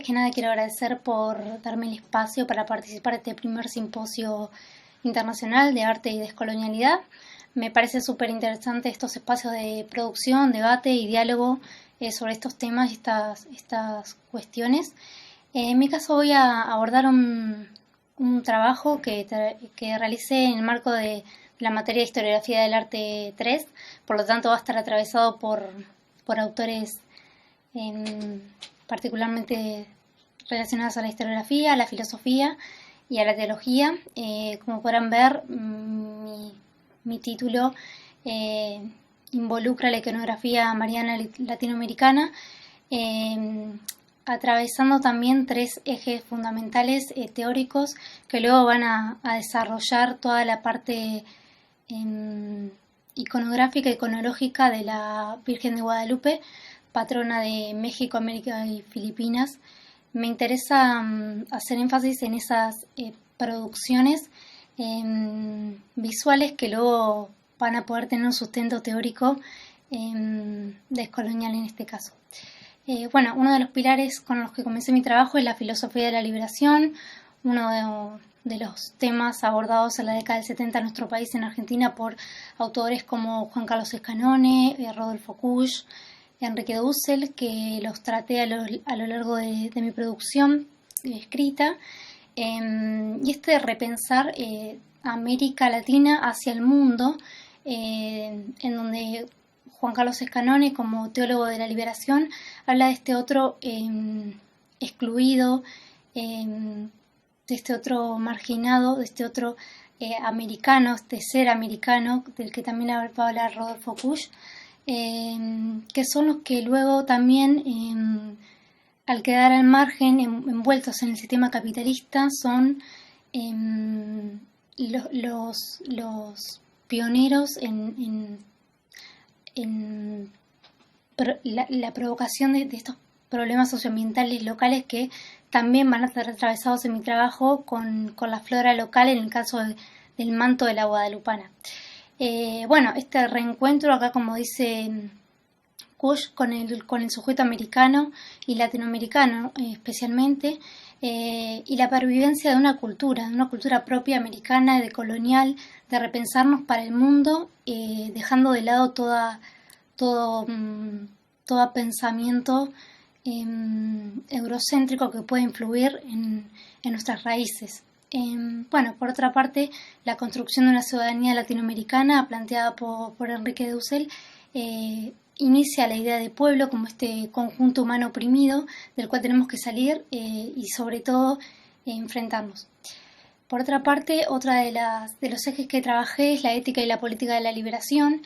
antes que nada quiero agradecer por darme el espacio para participar de este primer simposio internacional de arte y descolonialidad. Me parece súper interesante estos espacios de producción, debate y diálogo sobre estos temas y estas cuestiones. En mi caso voy a abordar un trabajo que realicé en el marco de la materia de historiografía del arte 3, por lo tanto va a estar atravesado por autores particularmente relacionados a la historiografía, a la filosofía y a la teología. Como podrán ver, mi título involucra la iconografía mariana latinoamericana, atravesando también tres ejes fundamentales teóricos que luego van a desarrollar toda la parte iconográfica, iconológica de la Virgen de Guadalupe, patrona de México, América y Filipinas. Me interesa hacer énfasis en esas producciones visuales que luego van a poder tener un sustento teórico descolonial en este caso. Uno de los pilares con los que comencé mi trabajo es la filosofía de la liberación, uno de los temas abordados en la década del 70 en nuestro país, en Argentina, por autores como Juan Carlos Escanone, Rodolfo Kusch, Enrique Dussel, que los traté a lo largo de mi producción escrita, y de repensar América Latina hacia el mundo, en donde Juan Carlos Escanone, como teólogo de la liberación, habla de este otro excluido, de este otro marginado, de este otro americano, este ser americano, del que también va a hablar Rodolfo Kusch, que son los que luego también, al quedar al margen, envueltos en el sistema capitalista, son los pioneros en la provocación de estos problemas socioambientales locales, que también van a estar atravesados en mi trabajo con la flora local, en el caso del manto de la guadalupana. Este reencuentro acá, como dice Kusch, con el sujeto americano y latinoamericano especialmente, y la pervivencia de una cultura propia americana, de colonial, de repensarnos para el mundo, dejando de lado todo pensamiento eurocéntrico que puede influir en nuestras raíces. Por otra parte, la construcción de una ciudadanía latinoamericana planteada por Enrique Dussel inicia la idea de pueblo como este conjunto humano oprimido del cual tenemos que salir y sobre todo enfrentarnos. Por otra parte, otra de los ejes que trabajé es la ética y la política de la liberación.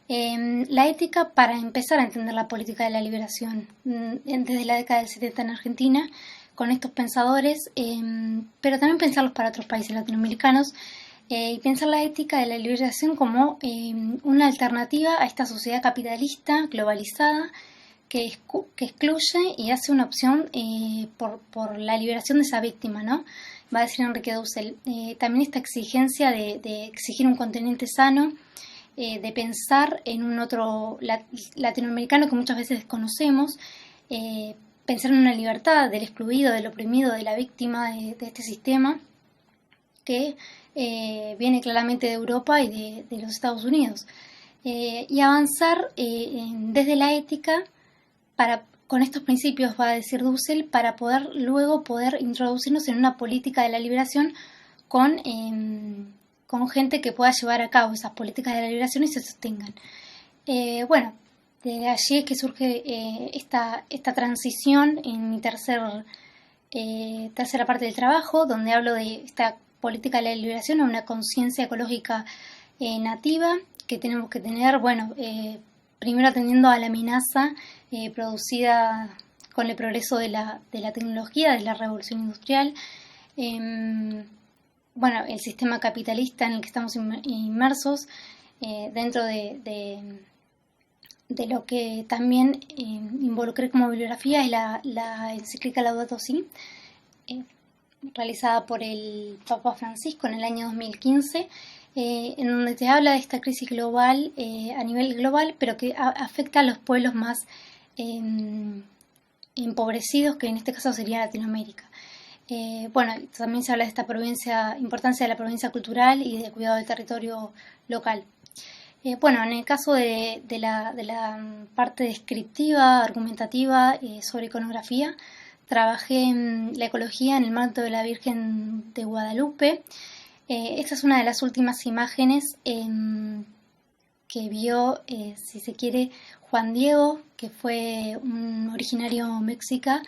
La ética para empezar a entender la política de la liberación desde la década del 70 en Argentina, con estos pensadores, pero también pensarlos para otros países latinoamericanos, y pensar la ética de la liberación como una alternativa a esta sociedad capitalista globalizada que excluye y hace una opción por la liberación de esa víctima, ¿no? Va a decir Enrique Dussel. También esta exigencia de exigir un continente sano, de pensar en un otro latinoamericano que muchas veces desconocemos, pensar en una libertad del excluido, del oprimido, de la víctima de este sistema que viene claramente de Europa y de los Estados Unidos, y avanzar desde la ética con estos principios, va a decir Dussel, para luego poder introducirnos en una política de la liberación con gente que pueda llevar a cabo esas políticas de la liberación y se sostengan. De allí es que surge esta transición en mi tercera parte del trabajo, donde hablo de esta política de la liberación, una conciencia ecológica nativa que tenemos que tener, primero atendiendo a la amenaza producida con el progreso de la tecnología, de la revolución industrial, el sistema capitalista en el que estamos inmersos, dentro de lo que también involucré como bibliografía es la encíclica Laudato Si, realizada por el Papa Francisco en el año 2015, en donde te habla de esta crisis global, a nivel global, pero que afecta a los pueblos más empobrecidos, que en este caso sería Latinoamérica. Bueno, también se habla de esta importancia de la provincia cultural y del cuidado del territorio local. Bueno, en el caso de la parte descriptiva, argumentativa sobre iconografía, trabajé en la ecología en el manto de la Virgen de Guadalupe. Esta es una de las últimas imágenes que vio, si se quiere, Juan Diego, que fue un originario mexica,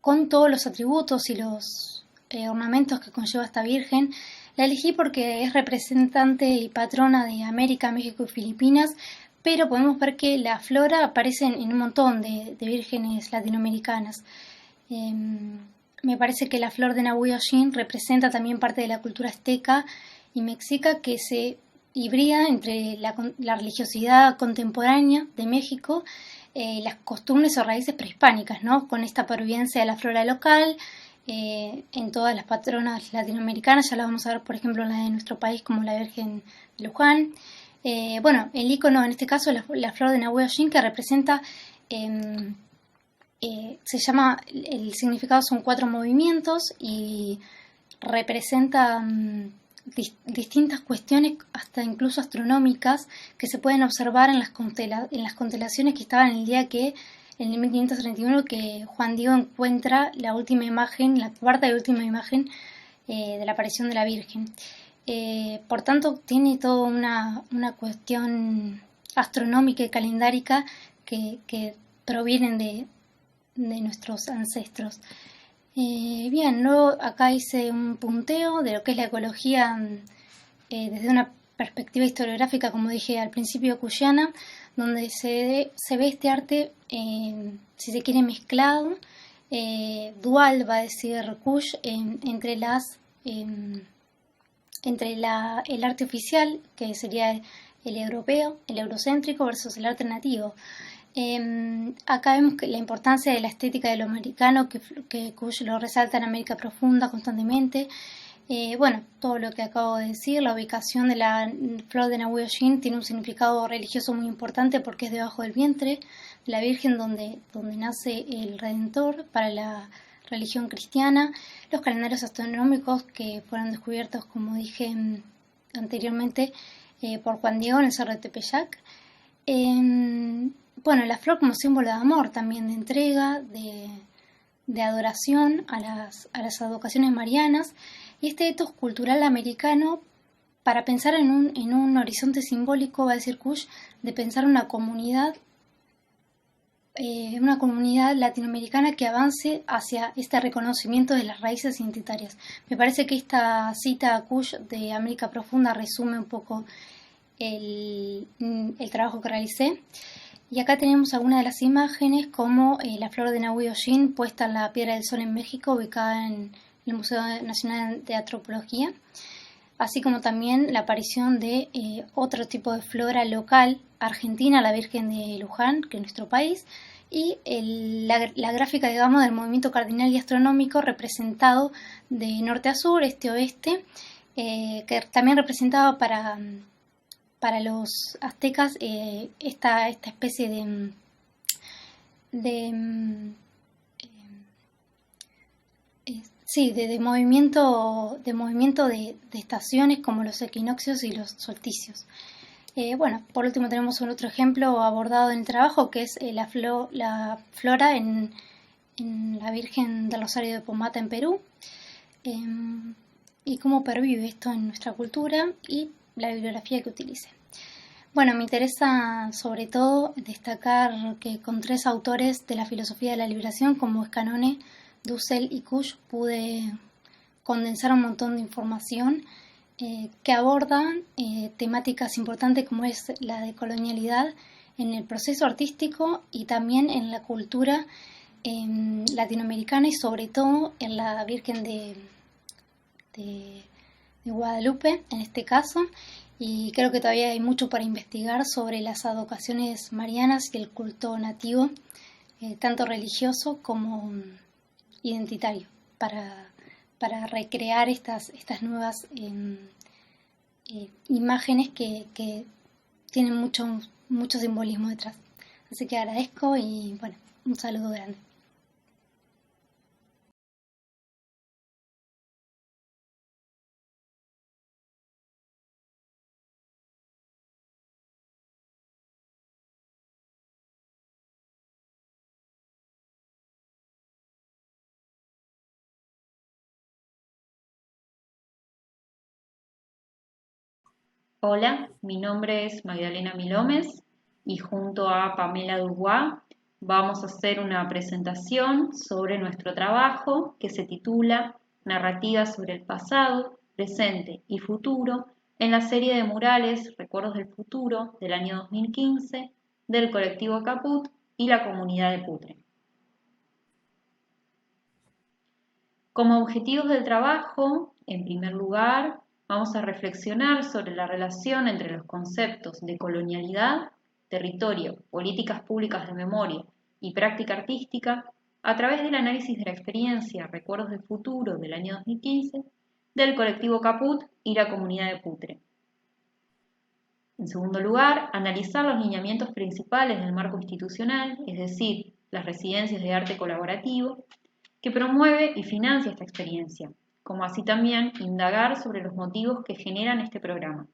con todos los atributos y los ornamentos que conlleva esta Virgen. La elegí porque es representante y patrona de América, México y Filipinas, pero podemos ver que la flora aparece en un montón de vírgenes latinoamericanas. Me parece que la flor de Nahui Olin representa también parte de la cultura azteca y mexica que se hibrida entre la religiosidad contemporánea de México, las costumbres o raíces prehispánicas, ¿no? Con esta pervivencia de la flora local en todas las patronas latinoamericanas. Ya la vamos a ver, por ejemplo, en la de nuestro país, como la Virgen de Luján. Bueno, el icono, en este caso, la flor de Nahui Olin, que representa, se llama, el significado son 4 movimientos y representa distintas cuestiones, hasta incluso astronómicas, que se pueden observar en las constelaciones que estaban el día que, en el 1531, que Juan Diego encuentra la última imagen, la cuarta y última imagen de la aparición de la Virgen. Por tanto, tiene toda una cuestión astronómica y calendárica que provienen de nuestros ancestros. Bien, luego acá hice un punteo de lo que es la ecología desde una perspectiva historiográfica, como dije al principio, cuyana, donde se ve este arte, si se quiere, mezclado, dual, va a decir Kush, entre el arte oficial, que sería el europeo, el eurocéntrico, versus el arte nativo. Acá vemos que la importancia de la estética de lo americano, que Kush lo resalta en América Profunda constantemente. Bueno, todo lo que acabo de decir, la ubicación de la flor de Nahui Olin tiene un significado religioso muy importante porque es debajo del vientre de la Virgen donde nace el Redentor para la religión cristiana. Los calendarios astronómicos que fueron descubiertos, como dije anteriormente, por Juan Diego en el Cerro de Tepeyac. Bueno, la flor como símbolo de amor también, de entrega, de adoración a las advocaciones marianas, y este etos cultural americano para pensar en un horizonte simbólico, va a decir Kush, de pensar una comunidad latinoamericana que avance hacia este reconocimiento de las raíces identitarias. Me parece que esta cita a Kush de América Profunda resume un poco el trabajo que realicé. Y acá tenemos algunas de las imágenes, como la flor de Nahui Olin puesta en la Piedra del Sol en México, ubicada en el Museo Nacional de Antropología, así como también la aparición de otro tipo de flora local argentina, la Virgen de Luján, que es nuestro país, y la gráfica, digamos, del movimiento cardinal y astronómico representado de norte a sur, este a oeste, que también representaba para los aztecas esta especie de movimiento de estaciones, como los equinoccios y los solsticios. Bueno, por último tenemos otro ejemplo abordado en el trabajo, que es la flora en la Virgen del Rosario de Pomata en Perú, y cómo pervive esto en nuestra cultura y la bibliografía que utilice. Bueno, me interesa sobre todo destacar que con 3 autores de la filosofía de la liberación, como Scanone, Dussel y Kush, pude condensar un montón de información que abordan temáticas importantes como es la de colonialidad en el proceso artístico y también en la cultura latinoamericana, y sobre todo en la Virgen de Guadalupe, en este caso. Y creo que todavía hay mucho para investigar sobre las advocaciones marianas y el culto nativo, tanto religioso como identitario, para recrear estas nuevas imágenes que tienen mucho simbolismo detrás. Así que agradezco y bueno, Un saludo grande. Hola, mi nombre es Magdalena Milómez y junto a Pamela Dubois vamos a hacer una presentación sobre nuestro trabajo que se titula Narrativas sobre el pasado, presente y futuro en la serie de murales Recuerdos del Futuro del año 2015 del colectivo Caput y la comunidad de Putre. Como objetivos del trabajo, en primer lugar, vamos a reflexionar sobre la relación entre los conceptos de colonialidad, territorio, políticas públicas de memoria y práctica artística a través del análisis de la experiencia Recuerdos del Futuro del año 2015 del colectivo Caput y la comunidad de Putre. En segundo lugar, analizar los lineamientos principales del marco institucional, es decir, las residencias de arte colaborativo, que promueve y financia esta experiencia, como así también indagar sobre los motivos que generan este programa.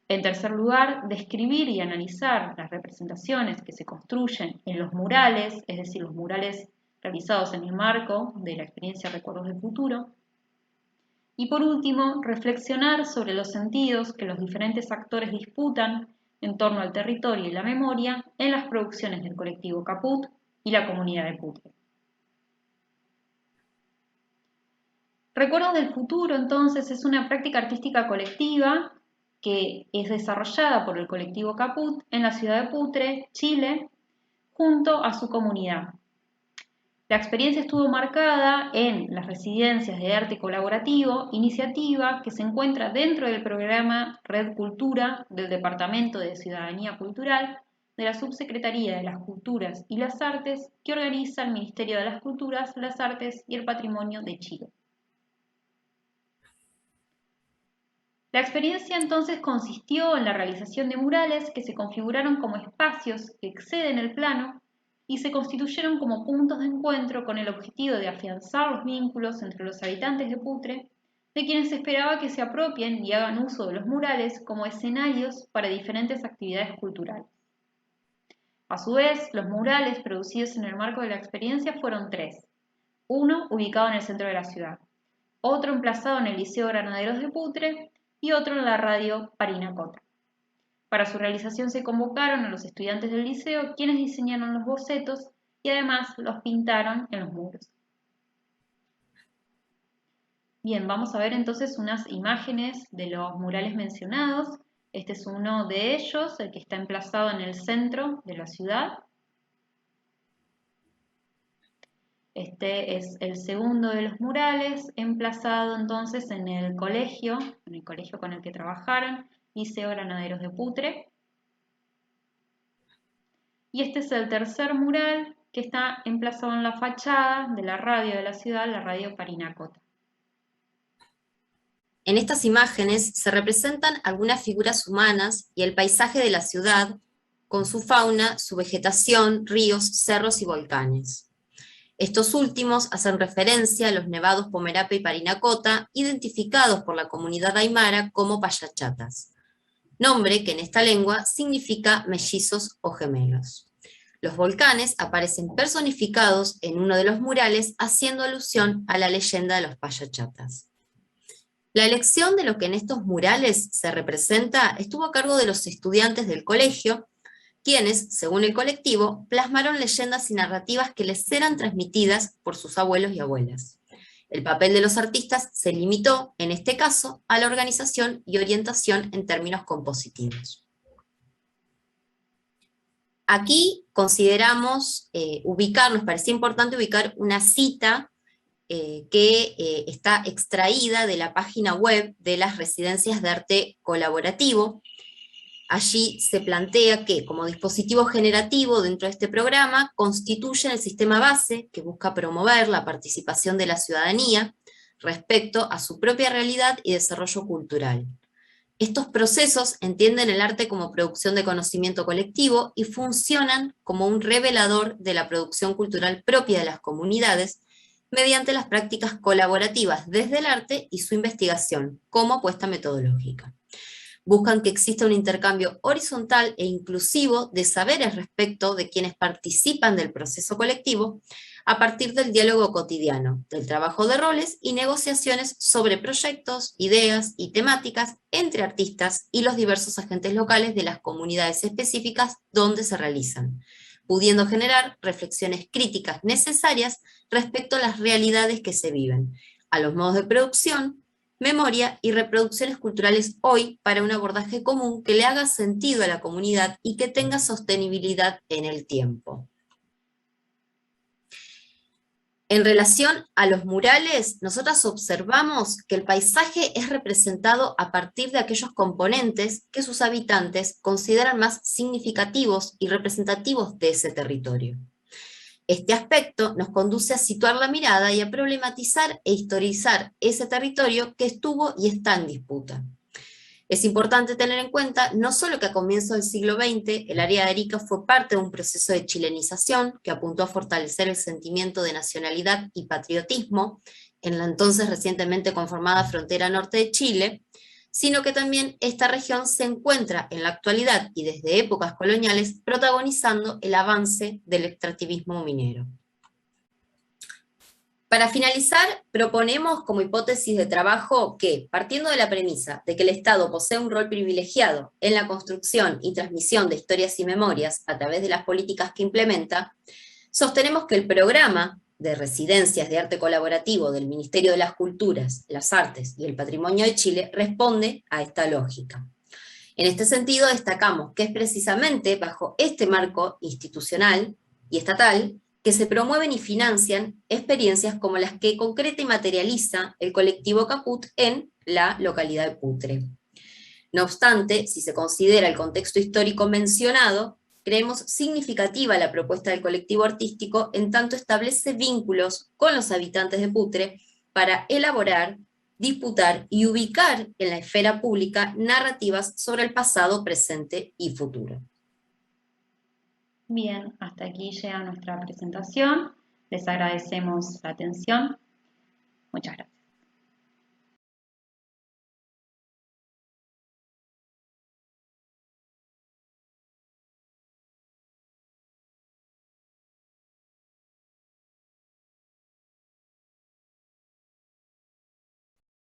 En tercer lugar, describir y analizar las representaciones que se construyen en los murales, es decir, los murales realizados en el marco de la experiencia Recuerdos del Futuro. Y por último, reflexionar sobre los sentidos que los diferentes actores disputan en torno al territorio y la memoria en las producciones del colectivo Caput y la comunidad de Putre. Recuerdos del Futuro, entonces, es una práctica artística colectiva que es desarrollada por el colectivo Caput en la ciudad de Putre, Chile, junto a su comunidad. La experiencia estuvo marcada en las residencias de arte colaborativo, iniciativa que se encuentra dentro del programa Red Cultura del Departamento de Ciudadanía Cultural de la Subsecretaría de las Culturas y las Artes que organiza el Ministerio de las Culturas, las Artes y el Patrimonio de Chile. La experiencia entonces consistió en la realización de murales que se configuraron como espacios que exceden el plano y se constituyeron como puntos de encuentro con el objetivo de afianzar los vínculos entre los habitantes de Putre, de quienes se esperaba que se apropien y hagan uso de los murales como escenarios para diferentes actividades culturales. A su vez, los murales producidos en el marco de la experiencia fueron 3. Uno ubicado en el centro de la ciudad, otro emplazado en el Liceo Granaderos de Putre y otro en la radio Parinacota. Para su realización se convocaron a los estudiantes del liceo, quienes diseñaron los bocetos y además los pintaron en los muros. Bien, vamos a ver entonces unas imágenes de los murales mencionados. Este es uno de ellos, el que está emplazado en el centro de la ciudad. Este es el segundo de los murales, emplazado entonces en el colegio con el que trabajaron, Liceo Granaderos de Putre. Y este es el tercer mural que está emplazado en la fachada de la radio de la ciudad, la radio Parinacota. En estas imágenes se representan algunas figuras humanas y el paisaje de la ciudad, con su fauna, su vegetación, ríos, cerros y volcanes. Estos últimos hacen referencia a los nevados Pomerape y Parinacota, identificados por la comunidad aymara como payachatas, nombre que en esta lengua significa mellizos o gemelos. Los volcanes aparecen personificados en uno de los murales, haciendo alusión a la leyenda de los payachatas. La elección de lo que en estos murales se representa estuvo a cargo de los estudiantes del colegio, quienes, según el colectivo, plasmaron leyendas y narrativas que les eran transmitidas por sus abuelos y abuelas. El papel de los artistas se limitó, en este caso, a la organización y orientación en términos compositivos. Aquí consideramos nos parecía importante ubicar una cita que está extraída de la página web de las residencias de arte colaborativo. Allí se plantea que, como dispositivo generativo dentro de este programa, constituyen el sistema base que busca promover la participación de la ciudadanía respecto a su propia realidad y desarrollo cultural. Estos procesos entienden el arte como producción de conocimiento colectivo y funcionan como un revelador de la producción cultural propia de las comunidades mediante las prácticas colaborativas desde el arte y su investigación como apuesta metodológica. Buscan que exista un intercambio horizontal e inclusivo de saberes respecto de quienes participan del proceso colectivo a partir del diálogo cotidiano, del trabajo de roles y negociaciones sobre proyectos, ideas y temáticas entre artistas y los diversos agentes locales de las comunidades específicas donde se realizan, pudiendo generar reflexiones críticas necesarias respecto a las realidades que se viven, a los modos de producción, memoria y reproducciones culturales hoy para un abordaje común que le haga sentido a la comunidad y que tenga sostenibilidad en el tiempo. En relación a los murales, nosotras observamos que el paisaje es representado a partir de aquellos componentes que sus habitantes consideran más significativos y representativos de ese territorio. Este aspecto nos conduce a situar la mirada y a problematizar e historizar ese territorio que estuvo y está en disputa. Es importante tener en cuenta no solo que a comienzos del siglo XX el área de Arica fue parte de un proceso de chilenización que apuntó a fortalecer el sentimiento de nacionalidad y patriotismo en la entonces recientemente conformada frontera norte de Chile, sino que también esta región se encuentra en la actualidad y desde épocas coloniales protagonizando el avance del extractivismo minero. Para finalizar, proponemos como hipótesis de trabajo que, partiendo de la premisa de que el Estado posee un rol privilegiado en la construcción y transmisión de historias y memorias a través de las políticas que implementa, sostenemos que el programa de residencias de arte colaborativo del Ministerio de las Culturas, las Artes y el Patrimonio de Chile responde a esta lógica. En este sentido, destacamos que es precisamente bajo este marco institucional y estatal que se promueven y financian experiencias como las que concreta y materializa el colectivo Caput en la localidad de Putre. No obstante, si se considera el contexto histórico mencionado, creemos significativa la propuesta del colectivo artístico en tanto establece vínculos con los habitantes de Putre para elaborar, disputar y ubicar en la esfera pública narrativas sobre el pasado, presente y futuro. Bien, hasta aquí llega nuestra presentación. Les agradecemos la atención. Muchas gracias.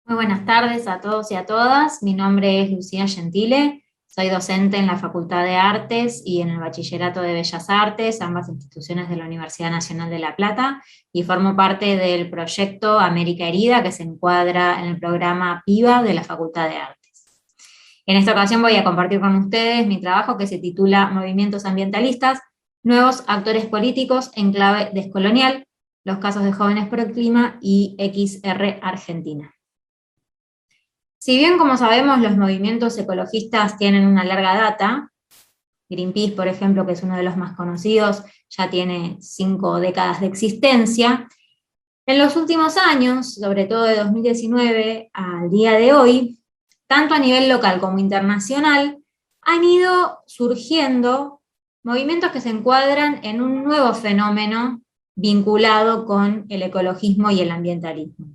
Muy buenas tardes a todos y a todas. Mi nombre es Lucía Gentile. Soy docente en la Facultad de Artes y en el Bachillerato de Bellas Artes, ambas instituciones de la Universidad Nacional de La Plata, y formo parte del proyecto América Herida, que se encuadra en el programa PIBA de la Facultad de Artes. En esta ocasión voy a compartir con ustedes mi trabajo que se titula Movimientos ambientalistas, nuevos actores políticos en clave descolonial, los casos de Jóvenes por el Clima y XR Argentina. Si bien, como sabemos, los movimientos ecologistas tienen una larga data, Greenpeace, por ejemplo, que es uno de los más conocidos, ya tiene 5 décadas de existencia, en los últimos años, sobre todo de 2019 al día de hoy, tanto a nivel local como internacional, han ido surgiendo movimientos que se encuadran en un nuevo fenómeno vinculado con el ecologismo y el ambientalismo.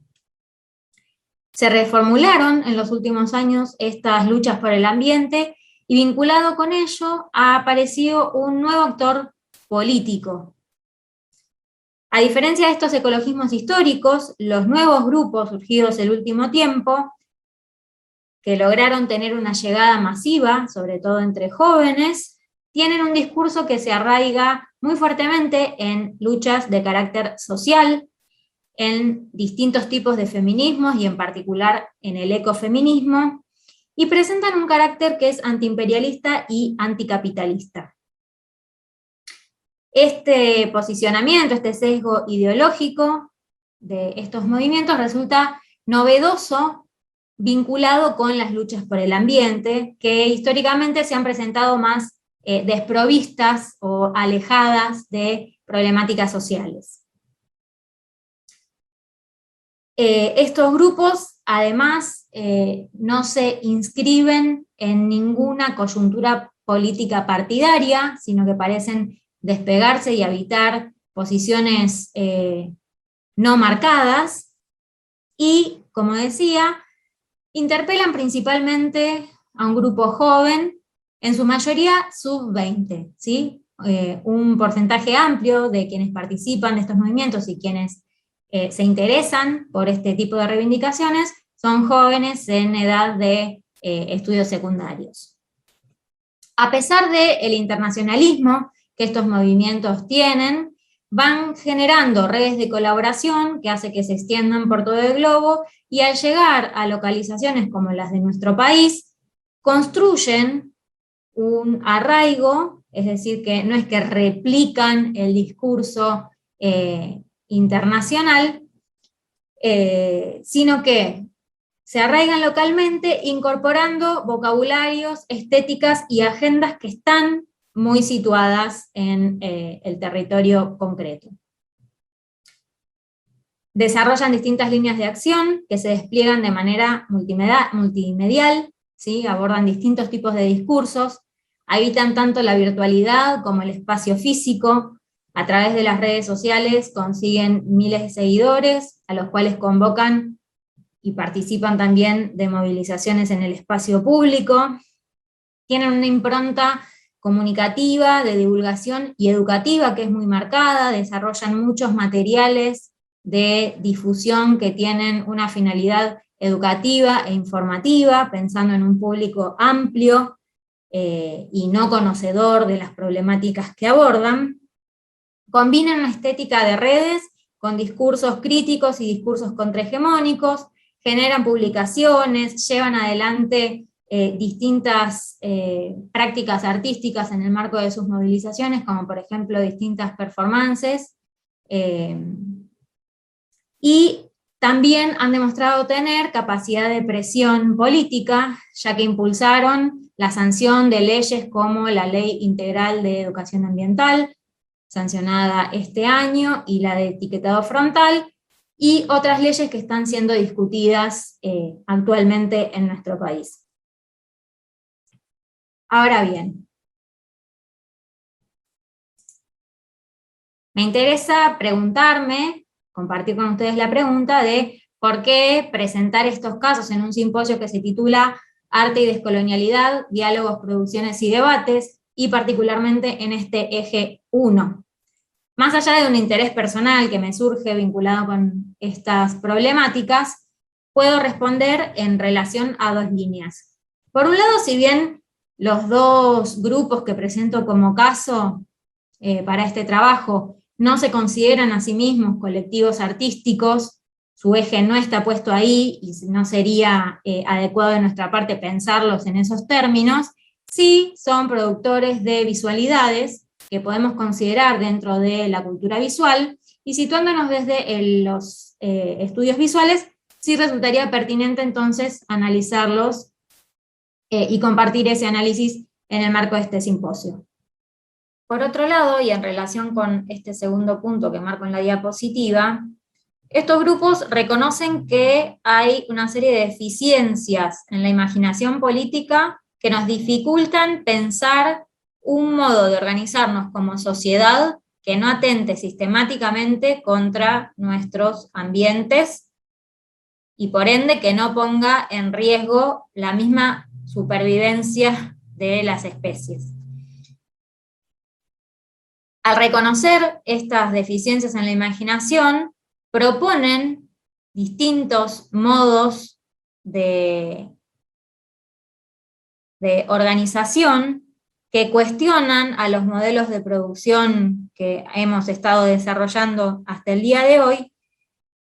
Se reformularon en los últimos años estas luchas por el ambiente y vinculado con ello ha aparecido un nuevo actor político. A diferencia de estos ecologismos históricos, los nuevos grupos surgidos el último tiempo, que lograron tener una llegada masiva, sobre todo entre jóvenes, tienen un discurso que se arraiga muy fuertemente en luchas de carácter social, en distintos tipos de feminismos y en particular en el ecofeminismo, y presentan un carácter que es antiimperialista y anticapitalista. Este posicionamiento, este sesgo ideológico de estos movimientos resulta novedoso vinculado con las luchas por el ambiente, que históricamente se han presentado más desprovistas o alejadas de problemáticas sociales. estos grupos, además, no se inscriben en ninguna coyuntura política partidaria, sino que parecen despegarse y habitar posiciones no marcadas, y, como decía, interpelan principalmente a un grupo joven, en su mayoría sub-20, ¿sí? Un porcentaje amplio de quienes participan de estos movimientos y quienes se interesan por este tipo de reivindicaciones son jóvenes en edad de estudios secundarios. A pesar del internacionalismo que estos movimientos tienen, van generando redes de colaboración que hace que se extiendan por todo el globo, y al llegar a localizaciones como las de nuestro país, construyen un arraigo, es decir, que no es que replican el discurso internacional, sino que se arraigan localmente incorporando vocabularios, estéticas y agendas que están muy situadas en el territorio concreto. Desarrollan distintas líneas de acción que se despliegan de manera multimedial, ¿sí? Abordan distintos tipos de discursos, habitan tanto la virtualidad como el espacio físico. A través de las redes sociales consiguen miles de seguidores, a los cuales convocan y participan también de movilizaciones en el espacio público. Tienen una impronta comunicativa, de divulgación y educativa que es muy marcada, desarrollan muchos materiales de difusión que tienen una finalidad educativa e informativa, pensando en un público amplio y no conocedor de las problemáticas que abordan. Combinan una estética de redes con discursos críticos y discursos contrahegemónicos, generan publicaciones, llevan adelante distintas prácticas artísticas en el marco de sus movilizaciones, como por ejemplo distintas performances, y también han demostrado tener capacidad de presión política, ya que impulsaron la sanción de leyes como la Ley Integral de Educación Ambiental, sancionada este año, y la de etiquetado frontal, y otras leyes que están siendo discutidas actualmente en nuestro país. Ahora bien, me interesa compartir con ustedes la pregunta de por qué presentar estos casos en un simposio que se titula Arte y Descolonialidad, Diálogos, Producciones y Debates, y particularmente en este eje 1. Más allá de un interés personal que me surge vinculado con estas problemáticas, puedo responder en relación a dos líneas. Por un lado, si bien los dos grupos que presento como caso para este trabajo no se consideran a sí mismos colectivos artísticos, su eje no está puesto ahí y no sería adecuado de nuestra parte pensarlos en esos términos, sí son productores de visualidades que podemos considerar dentro de la cultura visual, y situándonos desde los estudios visuales, sí resultaría pertinente entonces analizarlos y compartir ese análisis en el marco de este simposio. Por otro lado, y en relación con este segundo punto que marco en la diapositiva, estos grupos reconocen que hay una serie de deficiencias en la imaginación política que nos dificultan pensar un modo de organizarnos como sociedad que no atente sistemáticamente contra nuestros ambientes y por ende que no ponga en riesgo la misma supervivencia de las especies. Al reconocer estas deficiencias en la imaginación, proponen distintos modos de organización que cuestionan a los modelos de producción que hemos estado desarrollando hasta el día de hoy,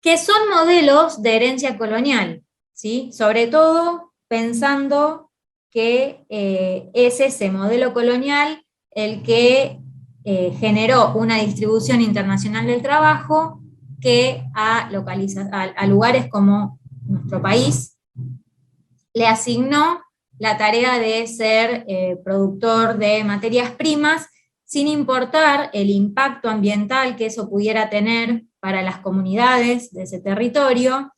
que son modelos de herencia colonial, ¿sí? Sobre todo pensando que es ese modelo colonial el que generó una distribución internacional del trabajo que a lugares como nuestro país le asignó la tarea de ser productor de materias primas, sin importar el impacto ambiental que eso pudiera tener para las comunidades de ese territorio,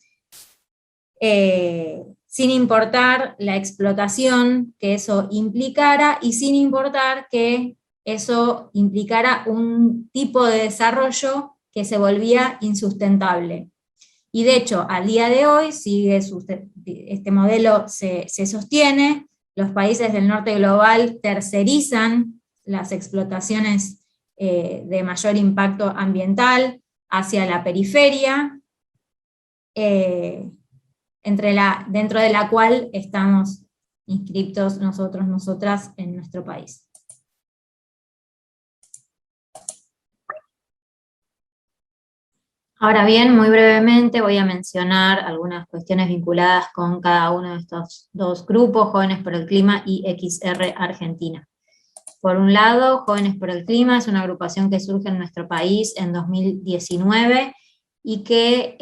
sin importar la explotación que eso implicara y sin importar que eso implicara un tipo de desarrollo que se volvía insustentable. Y de hecho, al día de hoy, este modelo se sostiene, los países del norte global tercerizan las explotaciones de mayor impacto ambiental hacia la periferia, dentro de la cual estamos inscriptos nosotros, nosotras en nuestro país. Ahora bien, muy brevemente voy a mencionar algunas cuestiones vinculadas con cada uno de estos dos grupos, Jóvenes por el Clima y XR Argentina. Por un lado, Jóvenes por el Clima es una agrupación que surge en nuestro país en 2019 y que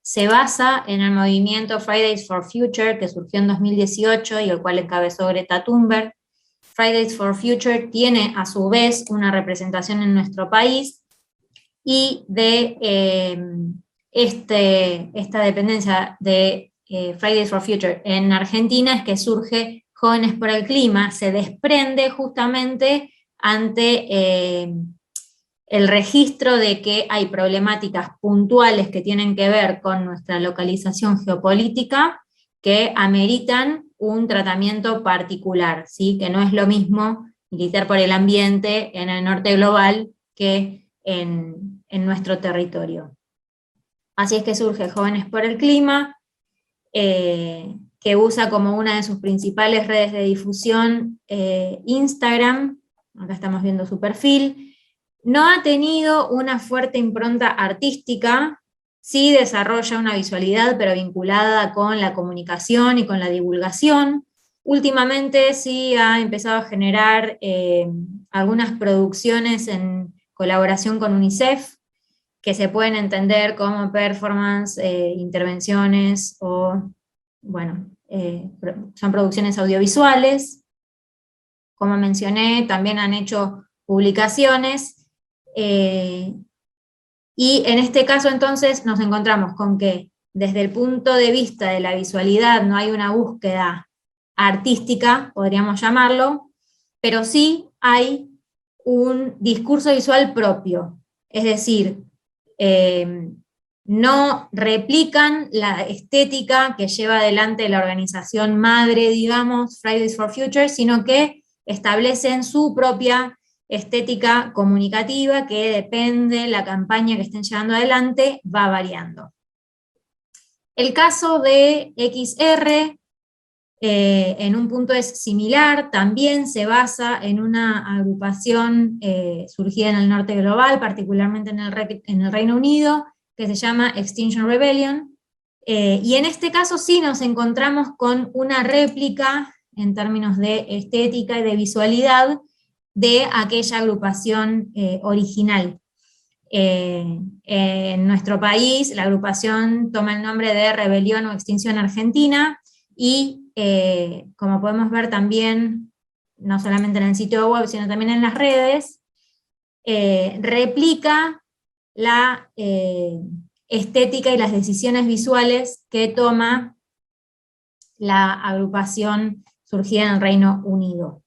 se basa en el movimiento Fridays for Future, que surgió en 2018 y el cual encabezó Greta Thunberg. Fridays for Future tiene a su vez una representación en nuestro país, y de esta dependencia de Fridays for Future en Argentina es que surge Jóvenes por el Clima, se desprende justamente ante el registro de que hay problemáticas puntuales que tienen que ver con nuestra localización geopolítica que ameritan un tratamiento particular, ¿sí? Que no es lo mismo militar por el ambiente en el norte global que en nuestro territorio. Así es que surge Jóvenes por el Clima, que usa como una de sus principales redes de difusión Instagram, acá estamos viendo su perfil. No ha tenido una fuerte impronta artística, sí desarrolla una visualidad, pero vinculada con la comunicación y con la divulgación. Últimamente sí ha empezado a generar algunas producciones en colaboración con UNICEF, que se pueden entender como performance, intervenciones o, bueno, son producciones audiovisuales. Como mencioné, también han hecho publicaciones, y en este caso entonces nos encontramos con que desde el punto de vista de la visualidad no hay una búsqueda artística, podríamos llamarlo, pero sí hay un discurso visual propio, es decir, no replican la estética que lleva adelante la organización madre, digamos, Fridays for Future, sino que establecen su propia estética comunicativa que depende la campaña que estén llevando adelante, va variando. El caso de XR, en un punto es similar, también se basa en una agrupación surgida en el norte global, particularmente en el Reino Unido, que se llama Extinction Rebellion, y en este caso sí nos encontramos con una réplica en términos de estética y de visualidad de aquella agrupación original. En nuestro país la agrupación toma el nombre de Rebelión o Extinción Argentina, y como podemos ver también, no solamente en el sitio web, sino también en las redes, replica la estética y las decisiones visuales que toma la agrupación surgida en el Reino Unido.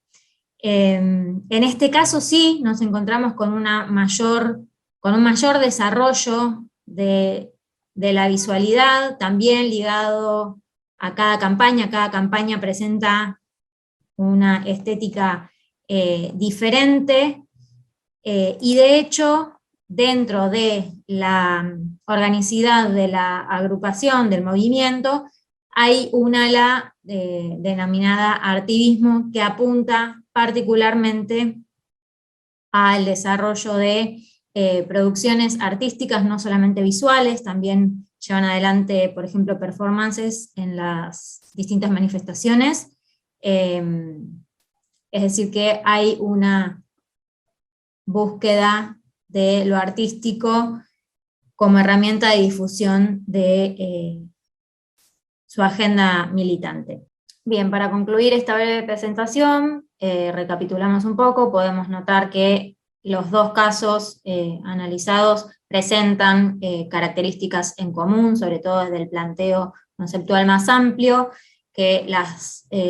En este caso sí nos encontramos con un mayor desarrollo de la visualidad, también ligado a cada campaña presenta una estética diferente, y de hecho, dentro de la organicidad de la agrupación, del movimiento, hay un ala denominada artivismo que apunta particularmente al desarrollo de producciones artísticas, no solamente visuales, también llevan adelante, por ejemplo, performances en las distintas manifestaciones, es decir, que hay una búsqueda de lo artístico como herramienta de difusión de su agenda militante. Bien, para concluir esta breve presentación, recapitulamos un poco, podemos notar que los dos casos analizados presentan características en común, sobre todo desde el planteo conceptual más amplio, que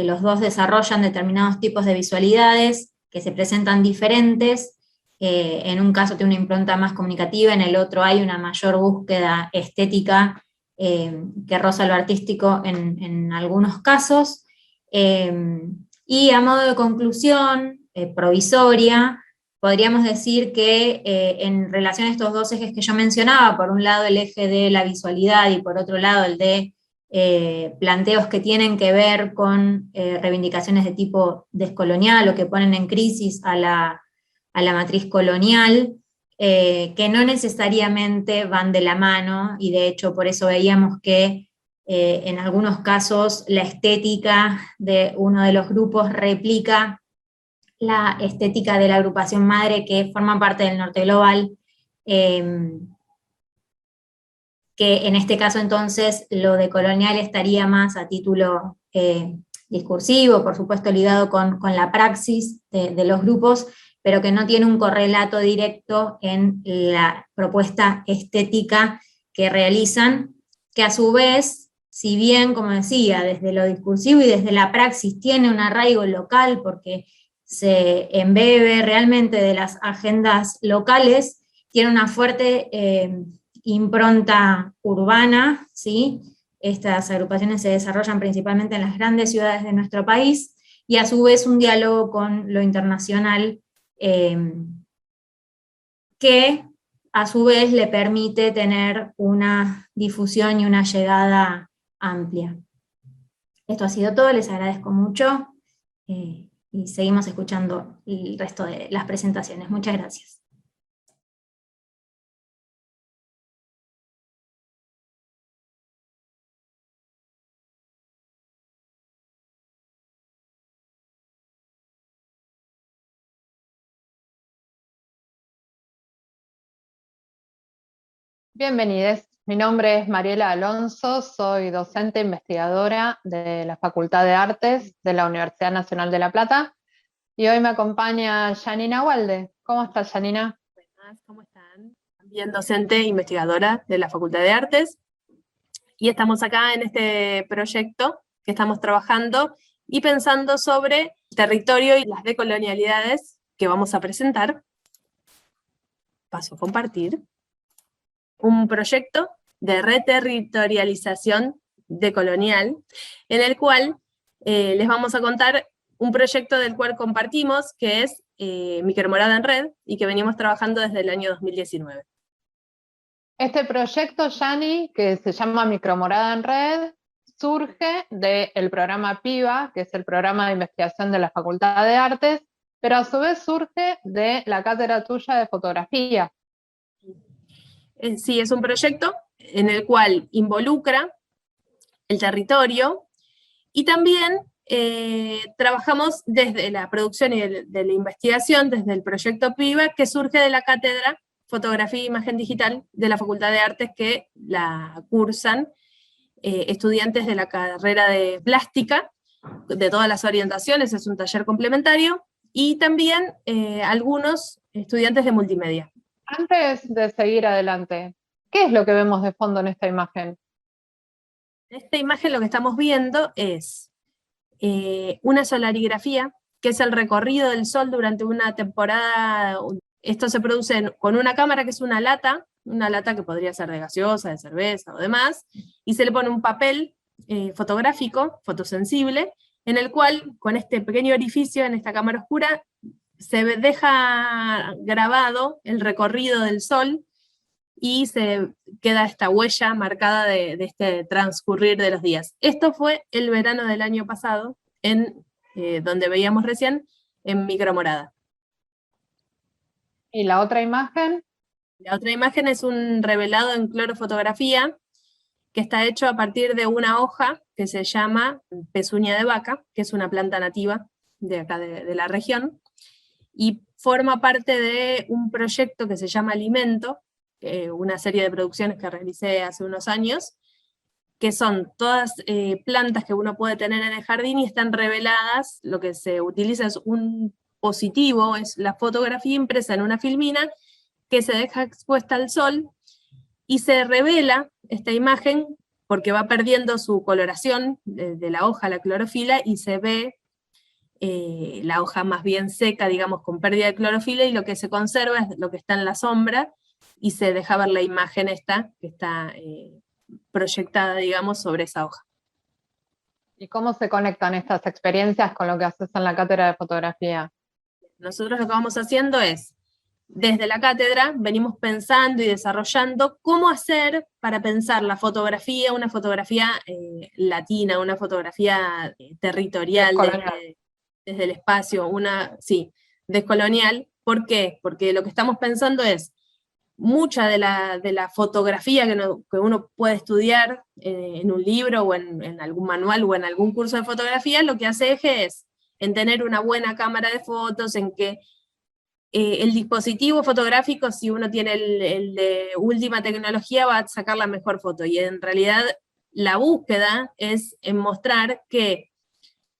los dos desarrollan determinados tipos de visualidades que se presentan diferentes. En un caso tiene una impronta más comunicativa, en el otro hay una mayor búsqueda estética que roza lo artístico en algunos casos. Y a modo de conclusión provisoria, podríamos decir que en relación a estos dos ejes que yo mencionaba, por un lado el eje de la visualidad y por otro lado el de planteos que tienen que ver con reivindicaciones de tipo descolonial o que ponen en crisis a la matriz colonial, que no necesariamente van de la mano, y de hecho por eso veíamos que en algunos casos la estética de uno de los grupos replica la estética de la agrupación madre que forma parte del Norte Global, que en este caso entonces lo de colonial estaría más a título discursivo, por supuesto ligado con la praxis de los grupos, pero que no tiene un correlato directo en la propuesta estética que realizan, que a su vez, si bien, como decía, desde lo discursivo y desde la praxis tiene un arraigo local porque se embebe realmente de las agendas locales, tiene una fuerte impronta urbana, ¿sí? Estas agrupaciones se desarrollan principalmente en las grandes ciudades de nuestro país, y a su vez un diálogo con lo internacional que a su vez le permite tener una difusión y una llegada amplia. Esto ha sido todo, les agradezco mucho y seguimos escuchando el resto de las presentaciones. Muchas gracias. Bienvenidos, mi nombre es Mariela Alonso, soy docente investigadora de la Facultad de Artes de la Universidad Nacional de La Plata y hoy me acompaña Janina Walde. ¿Cómo estás, Janina? Buenas, ¿cómo están? También docente e investigadora de la Facultad de Artes y estamos acá en este proyecto que estamos trabajando y pensando sobre territorio y las decolonialidades que vamos a presentar. Paso a compartir. Un proyecto de reterritorialización decolonial, en el cual les vamos a contar un proyecto del cual compartimos, que es Micromorada en Red, y que venimos trabajando desde el año 2019. Este proyecto, Yani, que se llama Micromorada en Red, surge del programa PIVA, que es el programa de investigación de la Facultad de Artes, pero a su vez surge de la cátedra tuya de fotografía. Sí, es un proyecto en el cual involucra el territorio y también trabajamos desde la producción y de la investigación, desde el proyecto PIVA, que surge de la cátedra Fotografía e Imagen Digital de la Facultad de Artes, que la cursan estudiantes de la carrera de plástica, de todas las orientaciones, es un taller complementario, y también algunos estudiantes de multimedia. Antes de seguir adelante, ¿qué es lo que vemos de fondo en esta imagen? En esta imagen lo que estamos viendo es una solarigrafía, que es el recorrido del sol durante una temporada. Esto se produce con una cámara que es una lata que podría ser de gaseosa, de cerveza o demás, y se le pone un papel fotográfico, fotosensible, en el cual, con este pequeño orificio en esta cámara oscura, se deja grabado el recorrido del sol y se queda esta huella marcada de este transcurrir de los días. Esto fue el verano del año pasado, en donde veíamos recién, en Micromorada. ¿Y la otra imagen? La otra imagen es un revelado en clorofotografía, que está hecho a partir de una hoja que se llama pezuña de vaca, que es una planta nativa de acá de la región, y forma parte de un proyecto que se llama Alimento, una serie de producciones que realicé hace unos años, que son todas plantas que uno puede tener en el jardín y están reveladas. Lo que se utiliza es un positivo, es la fotografía impresa en una filmina que se deja expuesta al sol y se revela esta imagen porque va perdiendo su coloración de la hoja, la clorofila, y se ve la hoja más bien seca, digamos, con pérdida de clorofila, y lo que se conserva es lo que está en la sombra, y se deja ver la imagen esta, que está proyectada, digamos, sobre esa hoja. ¿Y cómo se conectan estas experiencias con lo que haces en la cátedra de fotografía? Nosotros lo que vamos haciendo es, desde la cátedra, venimos pensando y desarrollando cómo hacer para pensar la fotografía, una fotografía latina, una fotografía territorial, desde el espacio, descolonial. ¿Por qué? Porque lo que estamos pensando es, mucha de la fotografía que uno puede estudiar en un libro o en algún manual o en algún curso de fotografía, lo que hace eje es en tener una buena cámara de fotos, en que el dispositivo fotográfico, si uno tiene el de última tecnología, va a sacar la mejor foto, y en realidad la búsqueda es en mostrar que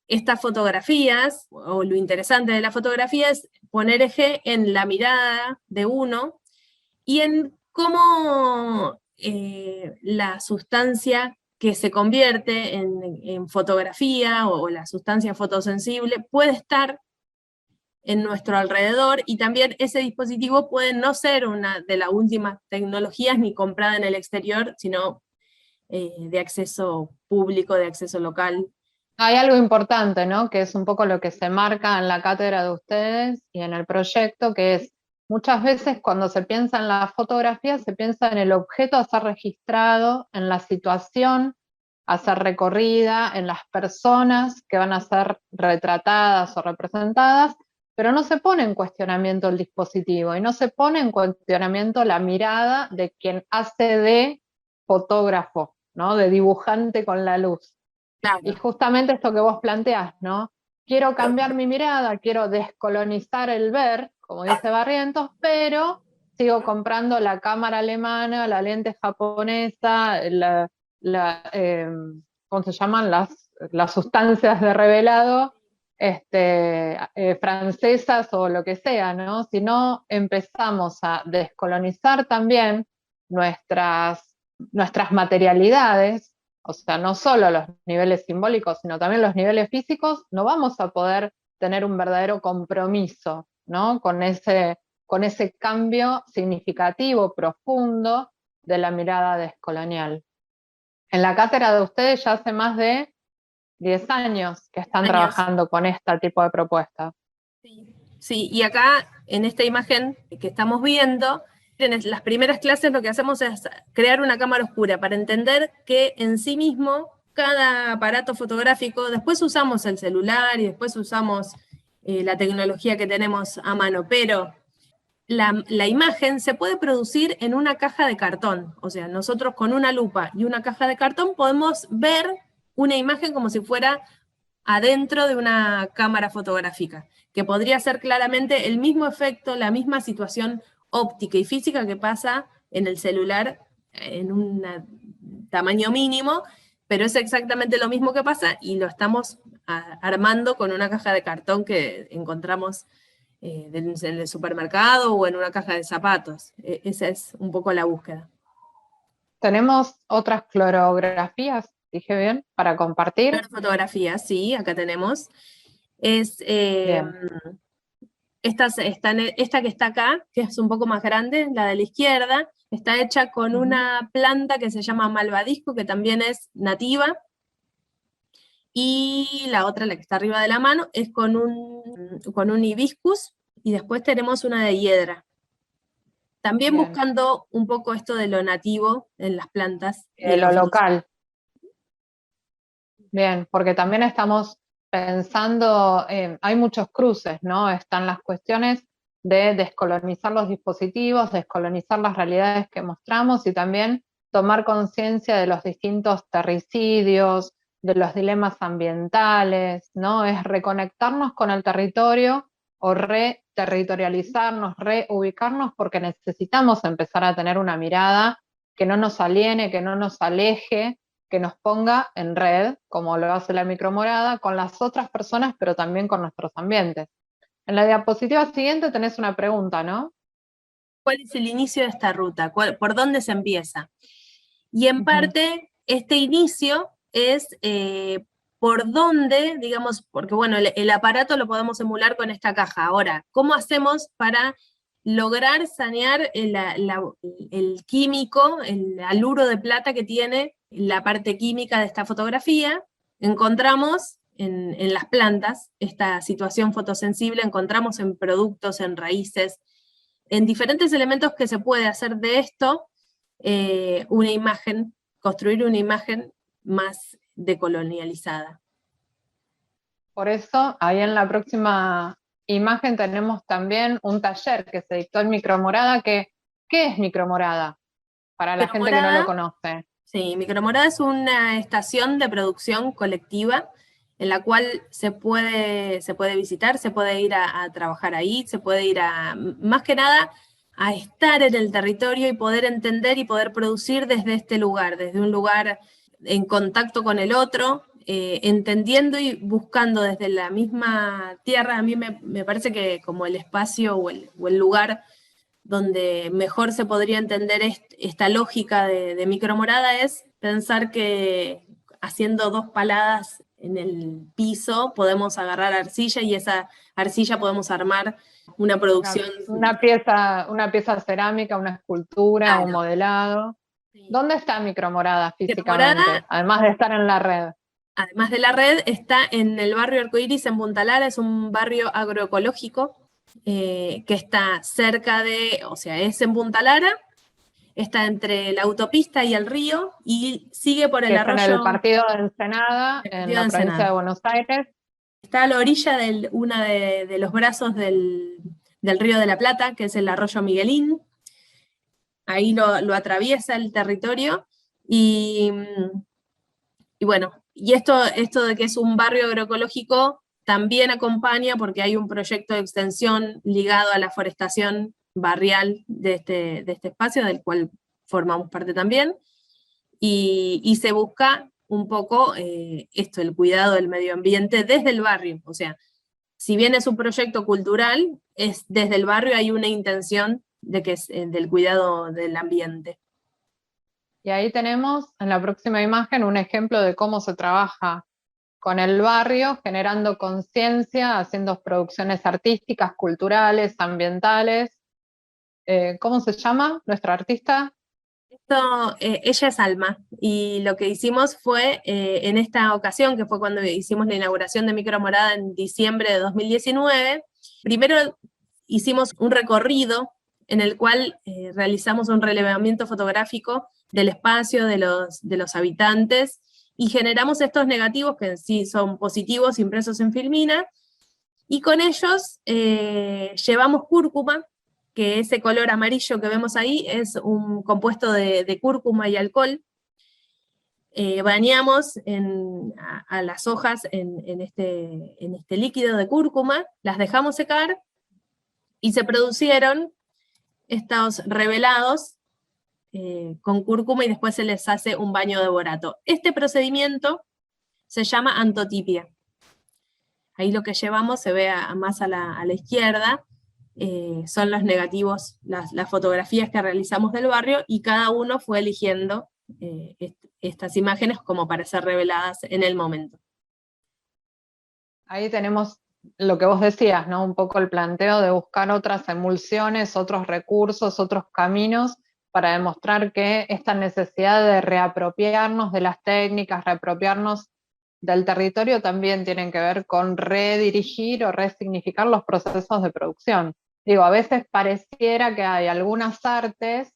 estas fotografías, o lo interesante de la fotografía es poner eje en la mirada de uno, y en cómo la sustancia que se convierte en fotografía, o la sustancia fotosensible, puede estar en nuestro alrededor, y también ese dispositivo puede no ser una de las últimas tecnologías ni comprada en el exterior, sino de acceso público, de acceso local. Hay algo importante, ¿no? Que es un poco lo que se marca en la cátedra de ustedes y en el proyecto, que es, muchas veces cuando se piensa en la fotografía, se piensa en el objeto a ser registrado, en la situación a ser recorrida, en las personas que van a ser retratadas o representadas, pero no se pone en cuestionamiento el dispositivo, y no se pone en cuestionamiento la mirada de quien hace de fotógrafo, ¿no? De dibujante con la luz. Claro. Y justamente esto que vos planteás, ¿no? Quiero cambiar mi mirada, quiero descolonizar el ver, como dice Barrientos, pero sigo comprando la cámara alemana, la lente japonesa, ¿cómo se llaman? Las sustancias de revelado francesas o lo que sea, ¿no? Si no empezamos a descolonizar también nuestras materialidades, o sea, no solo los niveles simbólicos, sino también los niveles físicos, no vamos a poder tener un verdadero compromiso, ¿no? Con ese cambio significativo, profundo de la mirada descolonial. En la cátedra de ustedes ya hace más de 10 años que están trabajando con este tipo de propuestas. Sí, y acá, en esta imagen que estamos viendo, en las primeras clases lo que hacemos es crear una cámara oscura para entender que en sí mismo cada aparato fotográfico, después usamos el celular y después usamos la tecnología que tenemos a mano, pero la imagen se puede producir en una caja de cartón. O sea, nosotros con una lupa y una caja de cartón podemos ver una imagen como si fuera adentro de una cámara fotográfica, que podría ser claramente el mismo efecto, la misma situación óptica y física que pasa en el celular en un tamaño mínimo, pero es exactamente lo mismo que pasa, y lo estamos armando con una caja de cartón que encontramos en el supermercado o en una caja de zapatos. Esa es un poco la búsqueda. ¿Tenemos otras clorografías, dije bien, para compartir? Fotografías, sí, acá tenemos. Es esta que está acá, que es un poco más grande, la de la izquierda, está hecha con una planta que se llama malvadisco, que también es nativa, y la otra, la que está arriba de la mano, es con un hibiscus, y después tenemos una de hiedra. También bien, buscando un poco esto de lo nativo en las plantas. De lo local. Bien, porque también estamos pensando, hay muchos cruces, ¿no? Están las cuestiones de descolonizar los dispositivos, descolonizar las realidades que mostramos, y también tomar conciencia de los distintos terricidios, de los dilemas ambientales, ¿no? Es reconectarnos con el territorio o reterritorializarnos, reubicarnos, porque necesitamos empezar a tener una mirada que no nos aliene, que no nos aleje, que nos ponga en red, como lo hace la micromorada, con las otras personas, pero también con nuestros ambientes. En la diapositiva siguiente tenés una pregunta, ¿no? ¿Cuál es el inicio de esta ruta? ¿Por dónde se empieza? Y en parte este inicio es por dónde, digamos, porque bueno, el aparato lo podemos emular con esta caja. Ahora, ¿cómo hacemos para lograr sanear el químico, el haluro de plata que tiene la parte química de esta fotografía? Encontramos en las plantas esta situación fotosensible, encontramos en productos, en raíces, en diferentes elementos que se puede hacer de esto una imagen, construir una imagen más decolonializada. Por eso, ahí en la próxima imagen tenemos también un taller que se dictó en Micromorada. ¿Qué es Micromorada? Para la gente que no lo conoce. Sí, Micromorada es una estación de producción colectiva en la cual se puede visitar, se puede ir a trabajar ahí, se puede ir más que nada, a estar en el territorio y poder entender y poder producir desde este lugar, desde un lugar en contacto con el otro, entendiendo y buscando desde la misma tierra. A mí me parece que como el espacio o el lugar donde mejor se podría entender esta lógica de Micromorada es pensar que haciendo 2 paladas en el piso podemos agarrar arcilla y esa arcilla podemos armar una producción. Una pieza cerámica, una escultura, claro, un modelado. Sí. ¿Dónde está Micromorada físicamente? Micromorada, además de estar en la red. Además de la red, está en el barrio Arcoiris en Punta Lara, es un barrio agroecológico que está cerca de, o sea, es en Punta Lara, está entre la autopista y el río, y sigue por el arroyo. En el partido de Ensenada, en la provincia de Buenos Aires. Está a la orilla de uno de los brazos del Río de la Plata, que es el arroyo Miguelín. Ahí lo atraviesa el territorio, y bueno, y esto de que es un barrio agroecológico también acompaña porque hay un proyecto de extensión ligado a la forestación barrial de este espacio, del cual formamos parte también, y se busca un poco esto, el cuidado del medio ambiente desde el barrio. O sea, si bien es un proyecto cultural, desde el barrio hay una intención de que es del cuidado del ambiente. Y ahí tenemos en la próxima imagen un ejemplo de cómo se trabaja con el barrio, generando conciencia, haciendo producciones artísticas, culturales, ambientales. ¿Cómo se llama nuestra artista? Ella es Alma, y lo que hicimos fue, en esta ocasión, que fue cuando hicimos la inauguración de Micromorada en diciembre de 2019, primero hicimos un recorrido en el cual realizamos un relevamiento fotográfico del espacio, de los habitantes, y generamos estos negativos que en sí son positivos impresos en filmina, y con ellos llevamos cúrcuma, que ese color amarillo que vemos ahí es un compuesto de cúrcuma y alcohol. Bañamos a las hojas en este líquido de cúrcuma, las dejamos secar, y se producieron estos revelados con cúrcuma, y después se les hace un baño de borato. Este procedimiento se llama antotipia. Ahí lo que llevamos se ve más a la izquierda, son los negativos, las fotografías que realizamos del barrio, y cada uno fue eligiendo estas imágenes como para ser reveladas en el momento. Ahí tenemos lo que vos decías, ¿no? Un poco el planteo de buscar otras emulsiones, otros recursos, otros caminos, para demostrar que esta necesidad de reapropiarnos de las técnicas, reapropiarnos del territorio, también tienen que ver con redirigir o resignificar los procesos de producción. Digo, a veces pareciera que hay algunas artes,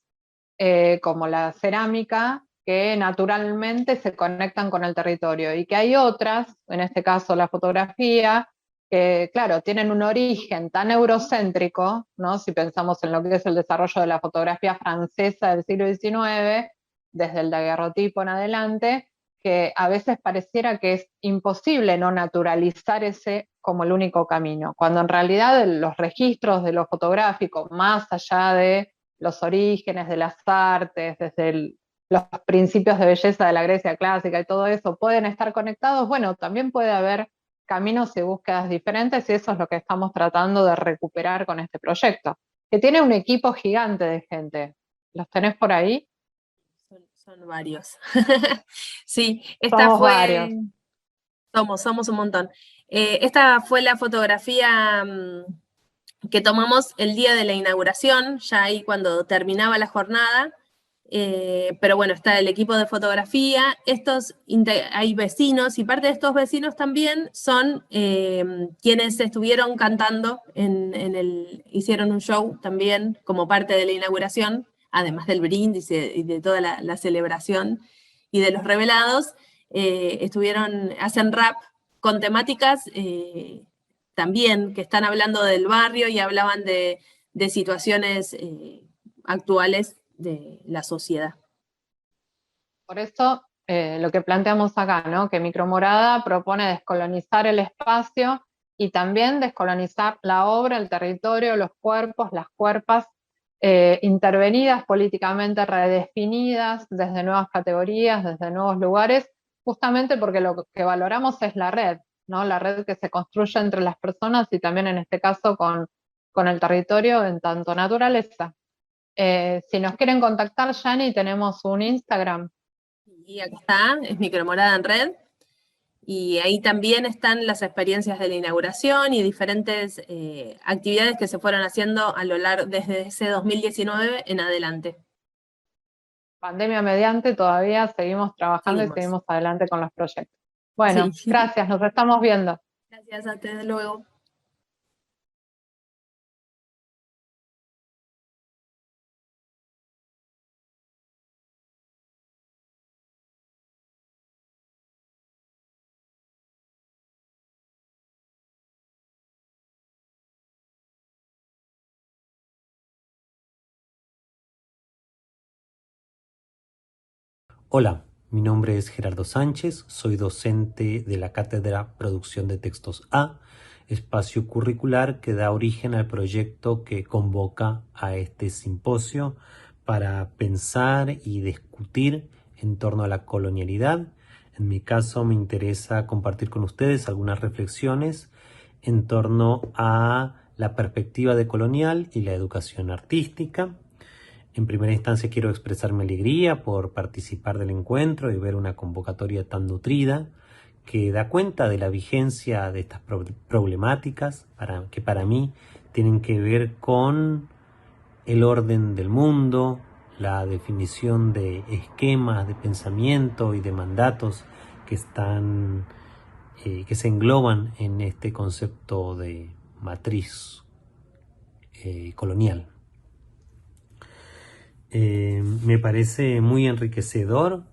como la cerámica, que naturalmente se conectan con el territorio, y que hay otras, en este caso la fotografía, que claro, tienen un origen tan eurocéntrico, ¿no? Si pensamos en lo que es el desarrollo de la fotografía francesa del siglo XIX, desde el daguerrotipo en adelante, que a veces pareciera que es imposible no naturalizar ese como el único camino, cuando en realidad los registros de lo fotográfico, más allá de los orígenes de las artes, desde los principios de belleza de la Grecia clásica y todo eso, pueden estar conectados. Bueno, también puede haber caminos y búsquedas diferentes, y eso es lo que estamos tratando de recuperar con este proyecto, que tiene un equipo gigante de gente. ¿Los tenés por ahí? Son varios. Sí, esta Somos fue... varios. Somos un montón. Esta fue la fotografía que tomamos el día de la inauguración, ya ahí cuando terminaba la jornada. Pero bueno, está el equipo de fotografía, hay vecinos, y parte de estos vecinos también son quienes estuvieron cantando, hicieron un show también como parte de la inauguración, además del brindis y de toda la celebración y de los revelados, hacen rap con temáticas también que están hablando del barrio y hablaban de situaciones actuales de la sociedad. Por eso lo que planteamos acá, ¿no? Que Micromorada propone descolonizar el espacio y también descolonizar la obra, el territorio, los cuerpos, las cuerpas, intervenidas políticamente, redefinidas desde nuevas categorías, desde nuevos lugares, justamente porque lo que valoramos es la red, ¿no? La red que se construye entre las personas y también en este caso con el territorio en tanto naturaleza. Si nos quieren contactar, Yani, tenemos un Instagram. Y acá está, es Micromorada en Red, y ahí también están las experiencias de la inauguración y diferentes actividades que se fueron haciendo a lo largo desde ese 2019 en adelante. Pandemia mediante, todavía seguimos trabajando y seguimos adelante con los proyectos. Bueno, sí. Gracias, nos estamos viendo. Gracias, hasta luego. Hola, mi nombre es Gerardo Sánchez, soy docente de la Cátedra Producción de Textos A, espacio curricular que da origen al proyecto que convoca a este simposio para pensar y discutir en torno a la colonialidad. En mi caso me interesa compartir con ustedes algunas reflexiones en torno a la perspectiva decolonial y la educación artística. En primera instancia quiero expresar mi alegría por participar del encuentro y ver una convocatoria tan nutrida que da cuenta de la vigencia de estas problemáticas que para mí tienen que ver con el orden del mundo, la definición de esquemas de pensamiento y de mandatos que se engloban en este concepto de matriz colonial. Me parece muy enriquecedor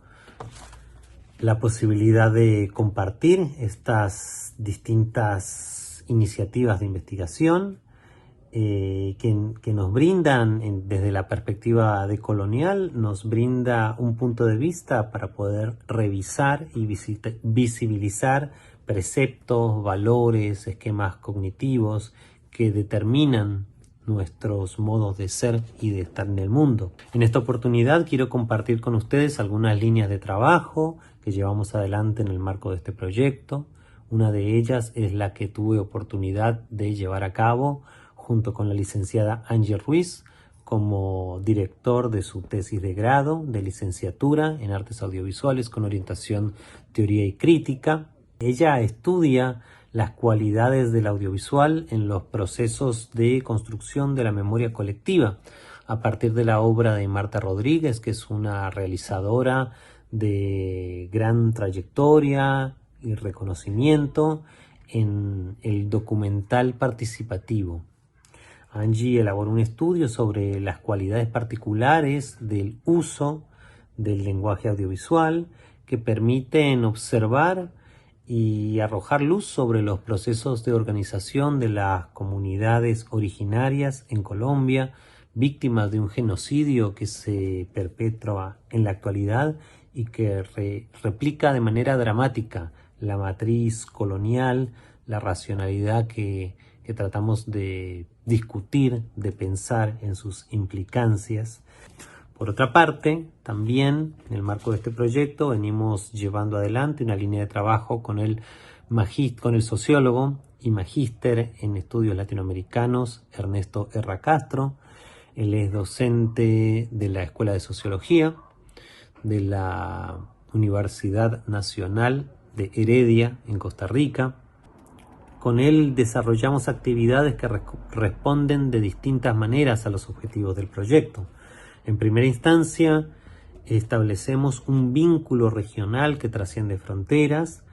la posibilidad de compartir estas distintas iniciativas de investigación que nos brindan, desde la perspectiva decolonial, nos brinda un punto de vista para poder revisar y visibilizar preceptos, valores, esquemas cognitivos que determinan nuestros modos de ser y de estar en el mundo. En esta oportunidad quiero compartir con ustedes algunas líneas de trabajo que llevamos adelante en el marco de este proyecto. Una de ellas es la que tuve oportunidad de llevar a cabo junto con la licenciada Angie Ruiz como director de su tesis de grado de licenciatura en Artes Audiovisuales con orientación Teoría y Crítica. Ella estudia las cualidades del audiovisual en los procesos de construcción de la memoria colectiva a partir de la obra de Marta Rodríguez, que es una realizadora de gran trayectoria y reconocimiento en el documental participativo. Angie elaboró un estudio sobre las cualidades particulares del uso del lenguaje audiovisual que permiten observar y arrojar luz sobre los procesos de organización de las comunidades originarias en Colombia, víctimas de un genocidio que se perpetra en la actualidad y que replica de manera dramática la matriz colonial, la racionalidad que tratamos de discutir, de pensar en sus implicancias. Por otra parte, también en el marco de este proyecto venimos llevando adelante una línea de trabajo con el sociólogo y magíster en estudios latinoamericanos Ernesto Erra Castro. Él es docente de la Escuela de Sociología, de la Universidad Nacional de Heredia en Costa Rica. Con él desarrollamos actividades que responden de distintas maneras a los objetivos del proyecto. En primera instancia, establecemos un vínculo regional que trasciende fronteras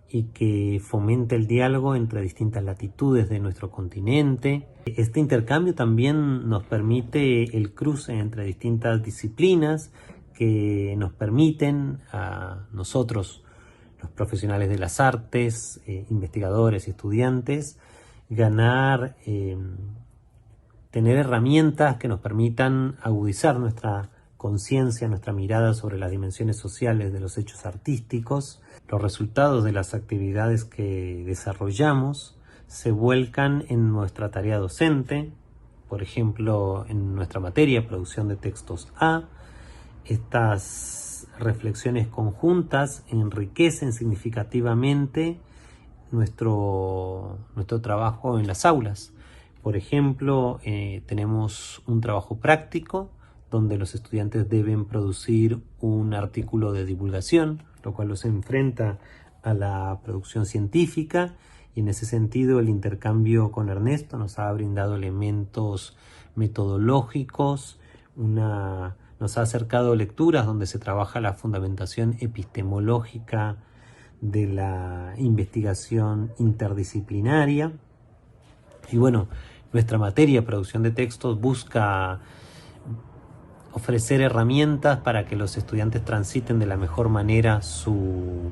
y que fomenta el diálogo entre distintas latitudes de nuestro continente. Este intercambio también nos permite el cruce entre distintas disciplinas que nos permiten a nosotros, los profesionales de las artes, investigadores y estudiantes, tener herramientas que nos permitan agudizar nuestra conciencia, nuestra mirada sobre las dimensiones sociales de los hechos artísticos. Los resultados de las actividades que desarrollamos se vuelcan en nuestra tarea docente, por ejemplo, en nuestra materia, producción de textos A. Estas reflexiones conjuntas enriquecen significativamente nuestro trabajo en las aulas. Por ejemplo, tenemos un trabajo práctico donde los estudiantes deben producir un artículo de divulgación, lo cual los enfrenta a la producción científica, y en ese sentido el intercambio con Ernesto nos ha brindado elementos metodológicos, nos ha acercado lecturas donde se trabaja la fundamentación epistemológica de la investigación interdisciplinaria. Y bueno, nuestra materia, producción de textos, busca ofrecer herramientas para que los estudiantes transiten de la mejor manera su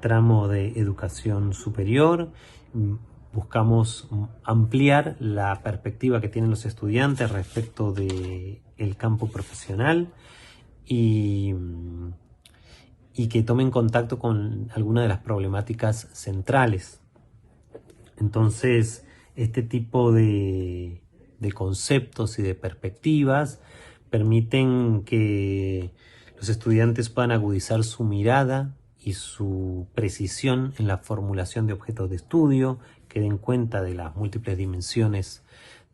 tramo de educación superior. Buscamos ampliar la perspectiva que tienen los estudiantes respecto del campo profesional y que tomen contacto con algunas de las problemáticas centrales. Entonces, este tipo de conceptos y de perspectivas permiten que los estudiantes puedan agudizar su mirada y su precisión en la formulación de objetos de estudio, que den cuenta de las múltiples dimensiones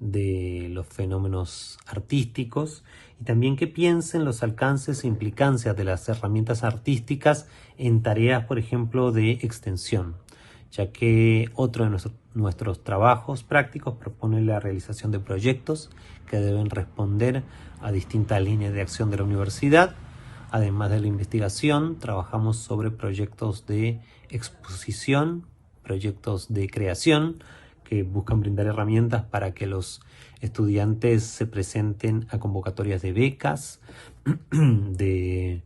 de los fenómenos artísticos, y también que piensen los alcances e implicancias de las herramientas artísticas en tareas, por ejemplo, de extensión, ya que otro de nuestros trabajos prácticos propone la realización de proyectos que deben responder a distintas líneas de acción de la universidad. Además de la investigación, trabajamos sobre proyectos de exposición, proyectos de creación, que buscan brindar herramientas para que los estudiantes se presenten a convocatorias de becas, de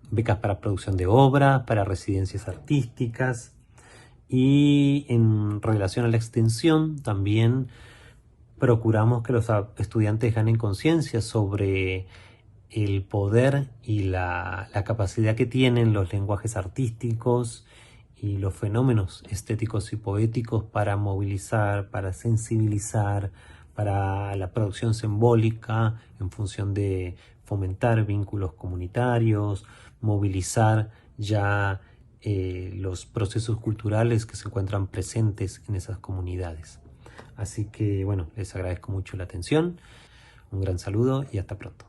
becas para producción de obras, para residencias artísticas. Y en relación a la extensión, también procuramos que los estudiantes ganen conciencia sobre el poder y la capacidad que tienen los lenguajes artísticos y los fenómenos estéticos y poéticos para movilizar, para sensibilizar, para la producción simbólica en función de fomentar vínculos comunitarios, movilizar ya los procesos culturales que se encuentran presentes en esas comunidades. Así que bueno, les agradezco mucho la atención, un gran saludo y hasta pronto.